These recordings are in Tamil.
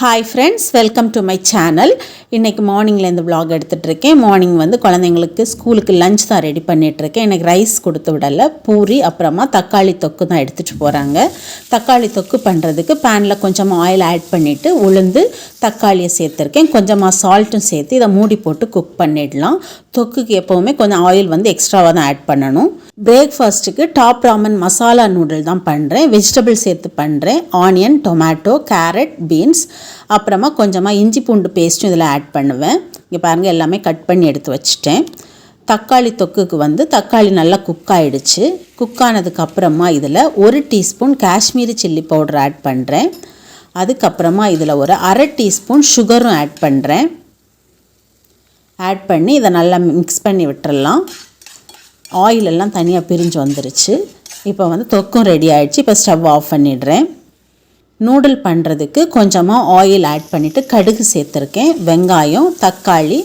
Hi friends, welcome to my channel. இன்னைக்கு மார்னிங்ல இந்த vlog எடுத்துட்டு இருக்கேன். மார்னிங் வந்து குழந்தைகளுக்கு ஸ்கூலுக்கு லஞ்ச் தான் ரெடி பண்ணிட்டு இருக்கேன். எனக்கு ரைஸ் கொடுத்து விடல, பூரி அப்புறமா தக்காளி தொக்கு தான் எடுத்துட்டு போறாங்க. தக்காளி தொக்கு பண்றதுக்கு panல கொஞ்சம் ஆயில் ஆட் பண்ணிட்டு உளுந்து தக்காளியை சேர்த்திருக்கேன். கொஞ்சமா சால்ட்டும் சேர்த்து இத மூடி போட்டு குக் பண்ணிடலாம். தொக்குக்கு எப்பவுமே கொஞ்சம் ஆயில் வந்து எக்ஸ்ட்ராவா தான் ஆட் பண்ணனும். பிரேக்ஃபாஸ்ட்டுக்கு டாப் ராமன் மசாலா நூடுல் தான் பண்ணுறேன். வெஜிடபிள் சேர்த்து பண்ணுறேன். ஆனியன், டொமேட்டோ, கேரட், பீன்ஸ் அப்புறமா கொஞ்சமாக இஞ்சி பூண்டு பேஸ்ட்டும் இதில் ஆட் பண்ணுவேன். இங்கே பாருங்கள், எல்லாமே கட் பண்ணி எடுத்து வச்சுட்டேன். தக்காளி தொக்குக்கு வந்து தக்காளி நல்லா குக் ஆகிடுச்சு. குக் ஆனதுக்கப்புறமா இதில் 1 teaspoon Kashmiri chilli powder add பண்ணுறேன். அதுக்கப்புறமா இதில் ஒரு 1/2 டீஸ்பூன் சுகரும் ஆட் பண்ணுறேன். ஆட் பண்ணி இதை நல்லா மிக்ஸ் பண்ணி விட்டுறலாம். ஆயில் எல்லாம் தனியாக பிரிஞ்சு வந்துருச்சு. இப்போ வந்து தொக்கும் ரெடி ஆகிடுச்சு. இப்போ ஸ்டவ் ஆஃப் பண்ணிடுறேன். நூடுல் பண்ணுறதுக்கு கொஞ்சமாக ஆயில் ஆட் பண்ணிவிட்டு கடுகு சேர்த்துருக்கேன். வெங்காயம், தக்காளி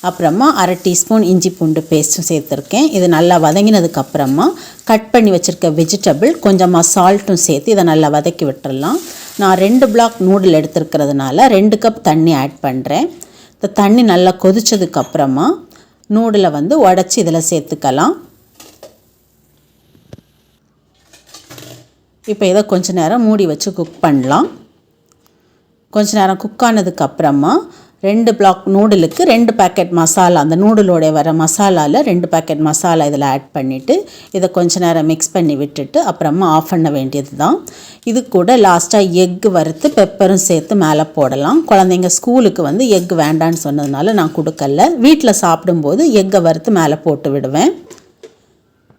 அப்புறமா 1/2 டீஸ்பூன் இஞ்சி பூண்டு பேஸ்ட்டும் சேர்த்துருக்கேன். இது நல்லா வதங்கினதுக்கப்புறமா கட் பண்ணி வச்சுருக்க வெஜிடபிள் கொஞ்சமாக சால்ட்டும் சேர்த்து இதை நல்லா வதக்கி விட்டுடலாம். நான் 2 பிளாக் நூடுல் எடுத்துருக்கிறதுனால 2 கப் தண்ணி ஆட் பண்ணுறேன். இந்த தண்ணி நல்லா கொதிச்சதுக்கப்புறமா நூடுலை வந்து உடச்சி இதில் சேர்த்துக்கலாம். இப்போ இதை கொஞ்ச நேரம் மூடி வச்சு குக் பண்ணலாம். கொஞ்ச நேரம் குக் ஆனதுக்கப்புறமா 2 பிளாக் நூடுலுக்கு 2 பேக்கெட் மசாலா, அந்த நூடுலோட வர மசாலாவில் 2 பேக்கெட் மசாலா இதில் ஆட் பண்ணிவிட்டு இதை கொஞ்ச நேரம் மிக்ஸ் பண்ணி விட்டுட்டு அப்புறமா ஆஃப் பண்ண வேண்டியது தான். இது கூட லாஸ்ட்டாக எக்கு வறுத்து பெப்பரும் சேர்த்து மேலே போடலாம். குழந்தைங்க ஸ்கூலுக்கு வந்து எக் வேண்டான்னு சொன்னதுனால நான் கொடுக்கல. வீட்டில் சாப்பிடும்போது எக்கை வறுத்து மேலே போட்டு விடுவேன்.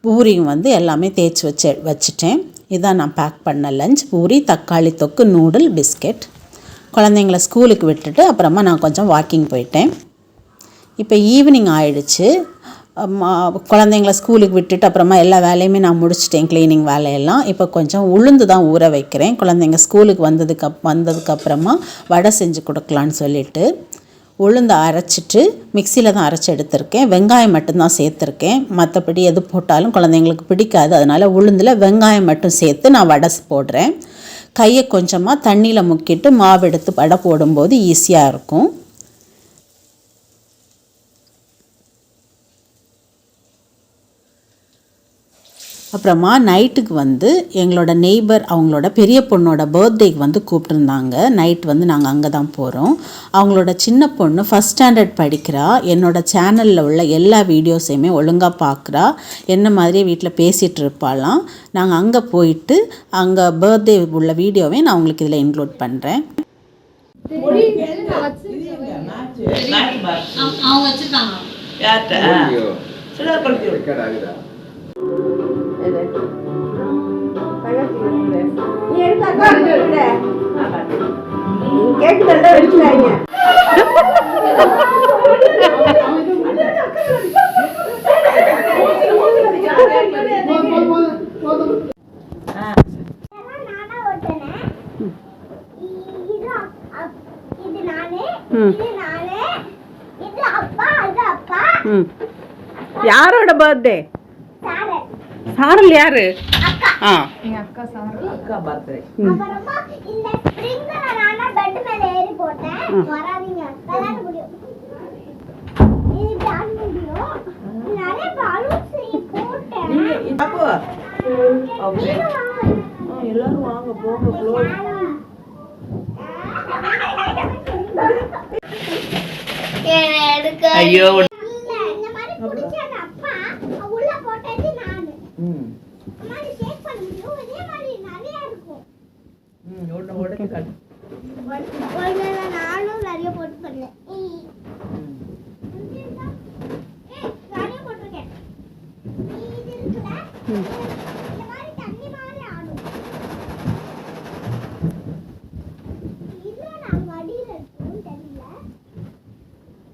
பூரியும் வந்து எல்லாமே தேய்ச்சி வச்சுட்டேன். இதான் நான் பேக் பண்ண லஞ்ச். பூரி, தக்காளி தொக்கு, நூடுல், பிஸ்கெட். குழந்தைங்கள ஸ்கூலுக்கு விட்டுட்டு அப்புறமா நான் கொஞ்சம் வாக்கிங் போயிட்டேன். இப்போ ஈவினிங் ஆயிடுச்சு. குழந்தைங்கள ஸ்கூலுக்கு விட்டுட்டு அப்புறமா எல்லா வேலையுமே நான் முடிச்சிட்டேன், க்ளீனிங் வேலையெல்லாம். இப்போ கொஞ்சம் உளுந்து தான் ஊற வைக்கிறேன். குழந்தைங்க ஸ்கூலுக்கு வந்ததுக்கப்புறமா வடை செஞ்சு கொடுக்கலான்னு சொல்லிட்டு உளுந்து அரைச்சிட்டு மிக்சியில் தான் அரைச்சி எடுத்திருக்கேன். வெங்காயம் மட்டும்தான் சேர்த்துருக்கேன். மற்றபடி எது போட்டாலும் குழந்தைங்களுக்கு பிடிக்காது. அதனால் உளுந்தில் வெங்காயம் மட்டும் சேர்த்து நான் வடை போடுறேன். கையை கொஞ்சமாக தண்ணியில் முக்கிட்டு மாவு எடுத்து வடை போடும்போது ஈஸியாக இருக்கும். அப்புறமா நைட்டுக்கு வந்து எங்களோட நெய்பர் அவங்களோட பெரிய பொண்ணோட பர்த்டேக்கு வந்து கூப்பிட்டுருந்தாங்க. நைட் வந்து நாங்கள் அங்கே தான் போகிறோம். அவங்களோட சின்ன பொண்ணு ஃபஸ்ட் ஸ்டாண்டர்ட் படிக்கிறா. என்னோடய சேனலில் உள்ள எல்லா வீடியோஸையுமே ஒழுங்காக பார்க்குறா. என்ன மாதிரியே வீட்டில் பேசிகிட்டு இருப்பாளாம். நாங்கள் அங்கே போயிட்டு அங்கே பர்த்டே உள்ள வீடியோவே நான் உங்களுக்கு இதில் இன்க்ளூட் பண்ணுறேன். யாரோட பர்த்டே? சாரல் யாரு? எங்க அக்கா சாரல். அக்கா பர்த்டே. அப்புறமா இந்த ஸ்ப்ரிங்ல நான் பெட் மேல ஏறி போட்டேன். வராதீங்க. கல்யாண முடியும். இது பிளான் முடியும். நிறைய பாலூஸ் போட்டேன். அப்போ ஓகே. எல்லாரும் வாங்க போங்க க்ளோஸ். ஐயோ இந்த மாதிரி புடிச்சாங்க அப்பா. உள்ள போட்டது நான். மாதிரி ஷேக் பண்ண முடியும். இதே மாதிரி நிறைய இருக்கும். ஓட கட். ஒருவேளை நானும் நிறைய போட்டு பண்ணேன். நிறைய போட்டுருக்கேன். இது இருக்குல. இந்த மாதிரி தண்ணி மாதிரி ஆடும். இது நான் வடியில இருக்கும் தெரியல.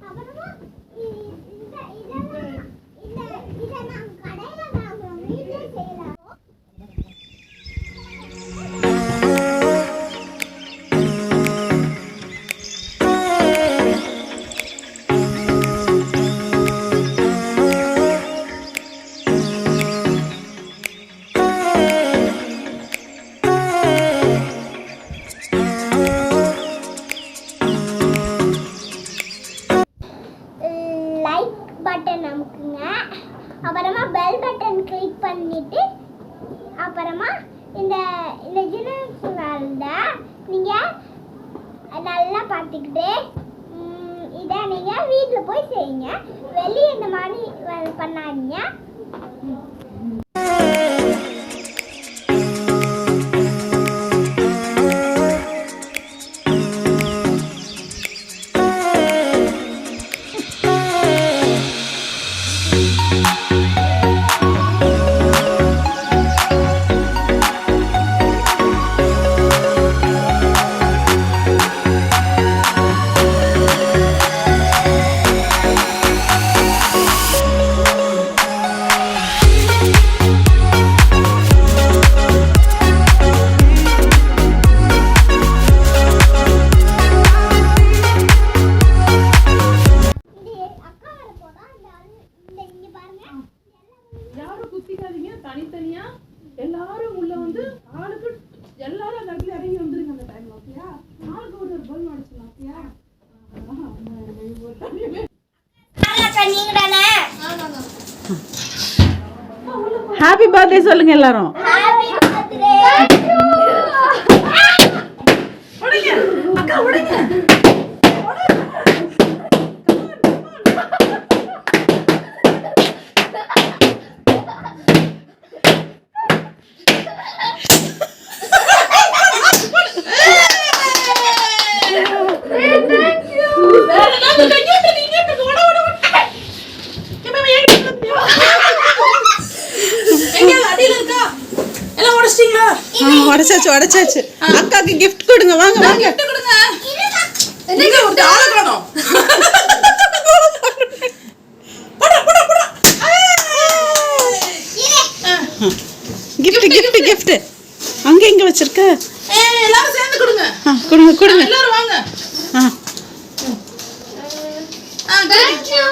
அப்புறமா இத நான் கடையில வாங்குறோம். வீட்லயே செய்யலாம். பட்டன் அமுக்குங்க. அப்புறமா பெல் பட்டன் கிளிக் பண்ணிட்டு அப்புறமா இந்த இந்த ஜினஸ்ல நீங்க நல்லா பார்த்துக்கிட்டு இதை நீங்க வீட்டில் போய் செய்யுங்க. வெளியே இந்த மாதிரி பண்ணாதீங்க. தனித்தனியா எல்லாரும் உள்ள வந்து ஆளுக்கு எல்லாரும் அந்த இடத்துல இறங்கி வந்துருங்க. அந்த டைம்ல ஓகேயா? ஆளுக்கு ஒரு பல்ப் அடிச்சிடலாம் ஓகேயா? ஹாப்பி பர்த்டே சொல்லுங்க எல்லாரும். அக்கா உடைங்க. உடைச்சாச்சு. அக்காக்கு gift கொடுங்க. வாங்க வாங்க. gift கொடுங்க. நீங்க ஒரு ஆள காணோம். போடா. gift. அங்க எங்க வச்சிருக்க? எல்லாரும் சேர்ந்து கொடுங்க. கொடுங்க. எல்லாரும் வாங்க. Thank you.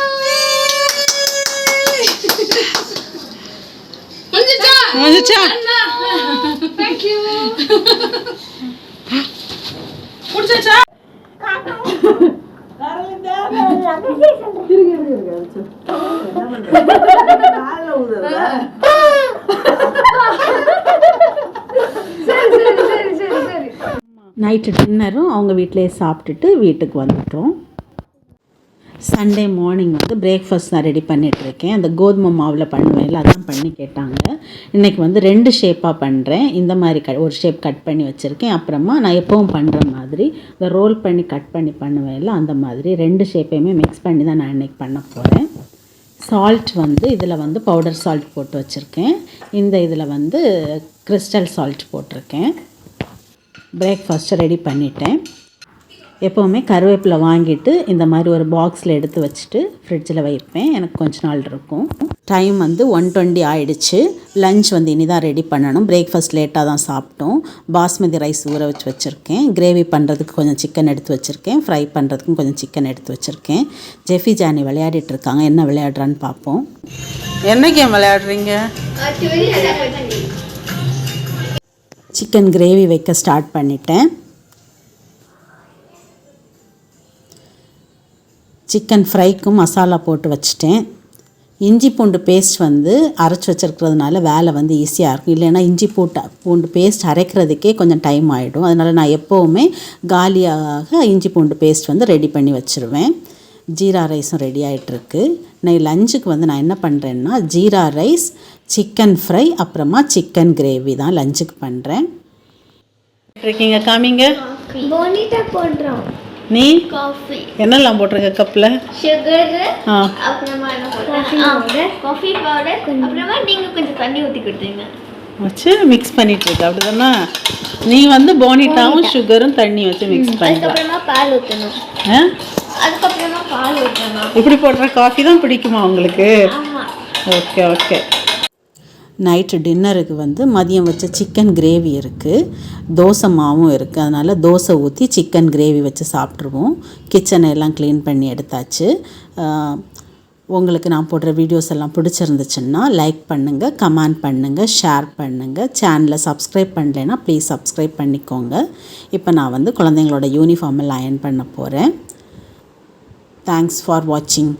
வந்துச்சா? Thank you. குடிச்சாச்சா? காரலிந்தா. இருங்க. கால்ல ஊதுறதா? சரி. நைட்டு டின்னரும் அவங்க வீட்டிலேயே சாப்பிட்டுட்டு வீட்டுக்கு வந்துட்டோம். சண்டே மார்னிங் வந்து பிரேக்ஃபாஸ்ட் நான் ரெடி பண்ணிகிட்ருக்கேன். அந்த கோதுமை மாவில் பண்ணுவேன்ல, அதான் பண்ணி கேட்டாங்க. இன்றைக்கி வந்து 2 ஷேப்பாக பண்ணுறேன். இந்த மாதிரி ஒரு ஷேப் கட் பண்ணி வச்சுருக்கேன். அப்புறமா நான் எப்பவும் பண்ணுற மாதிரி இந்த ரோல் பண்ணி கட் பண்ணி பண்ணுவேன்ல, அந்த மாதிரி 2 ஷேப்பையுமே மிக்ஸ் பண்ணி தான் நான் இன்றைக்கி பண்ண போகிறேன். சால்ட் வந்து இதில் வந்து பவுடர் சால்ட் போட்டு வச்சுருக்கேன். இந்த இதில் வந்து கிறிஸ்டல் சால்ட் போட்டிருக்கேன். பிரேக்ஃபாஸ்ட்டை ரெடி பண்ணிட்டேன். எப்போவுமே கருவேப்பிலை வாங்கிட்டு இந்த மாதிரி ஒரு பாக்ஸில் எடுத்து வச்சுட்டு ஃப்ரிட்ஜில் வைப்பேன். எனக்கு கொஞ்ச நாள் இருக்கும். டைம் வந்து 1:20 ஆகிடுச்சு. லஞ்ச் வந்து இனி தான் ரெடி பண்ணணும். பிரேக்ஃபாஸ்ட் லேட்டாக தான் சாப்பிட்டோம். பாஸ்மதி ரைஸ் ஊற வச்சுருக்கேன். கிரேவி பண்ணுறதுக்கு கொஞ்சம் சிக்கன் எடுத்து வச்சுருக்கேன். ஃப்ரை பண்ணுறதுக்கும் கொஞ்சம் சிக்கன் எடுத்து வச்சுருக்கேன். ஜெஃபி ஜானி விளையாடிட்டுருக்காங்க. என்ன விளையாடுறான்னு பார்ப்போம். என்ன கேம் விளையாடுறீங்க? சிக்கன் கிரேவி வைக்க ஸ்டார்ட் பண்ணிட்டேன். சிக்கன் ஃப்ரைக்கும் மசாலா போட்டு வச்சுட்டேன். இஞ்சி பூண்டு பேஸ்ட் வந்து அரைச்சி வச்சுருக்கிறதுனால வேலை வந்து ஈஸியாக இருக்கும். இல்லைன்னா இஞ்சி பூண்டு பேஸ்ட் அரைக்கிறதுக்கே கொஞ்சம் டைம் ஆகிடும். அதனால் நான் எப்போவுமே காலியாக இஞ்சி பூண்டு பேஸ்ட் வந்து ரெடி பண்ணி வச்சுருவேன். ஜீரா ரைஸும் ரெடி ஆகிட்டுருக்கு. நான் லஞ்சுக்கு வந்து நான் என்ன பண்ணுறேன்னா ஜீரா ரைஸ், சிக்கன் ஃப்ரை, அப்புறமா சிக்கன் கிரேவி தான் லஞ்சுக்கு பண்ணுறேன். இருக்கீங்க காமிங்க. போனிட்டா போடுறோம். நீ காஃபி என்னெல்லாம் போட்டிருக்க கப்பில்? சுகர், அப்புறமா என்ன போட்டேன்? காஃபி பவுடர், அப்புறமா நீங்கள் கொஞ்சம் தண்ணி ஊற்றி கொடுத்தீங்க. வச்சு மிக்ஸ் பண்ணிட்டு இருக்க அப்படிதானே? நீ வந்து போனிட்டாவும் சுகரும் தண்ணி வச்சு மிக்ஸ் பண்ணி அதுக்கப்புறமா பால் ஊற்றணும். அதுக்கப்புறமா பால் ஊற்றணும். இப்படி போடுற காஃபி தான் பிடிக்குமா உங்களுக்கு? ஆமாம். ஓகே. நைட்டு டின்னருக்கு வந்து மதியம் வச்ச சிக்கன் கிரேவி இருக்குது. தோசை மாவும் இருக்குது. அதனால் தோசை ஊற்றி சிக்கன் கிரேவி வச்சு சாப்பிட்ருவோம். கிச்சனை எல்லாம் க்ளீன் பண்ணி எடுத்தாச்சு. உங்களுக்கு நான் போடுற வீடியோஸ் எல்லாம் பிடிச்சிருந்துச்சுன்னா லைக் பண்ணுங்கள், கமெண்ட் பண்ணுங்கள், ஷேர் பண்ணுங்கள். சேனலை சப்ஸ்கிரைப் பண்ணலைன்னா ப்ளீஸ் சப்ஸ்கிரைப் பண்ணிக்கோங்க. இப்போ நான் வந்து குழந்தைங்களோட யூனிஃபார்ம் எல்லாம் அயர்ன் பண்ண போகிறேன். தேங்க்ஸ் ஃபார் வாட்சிங்.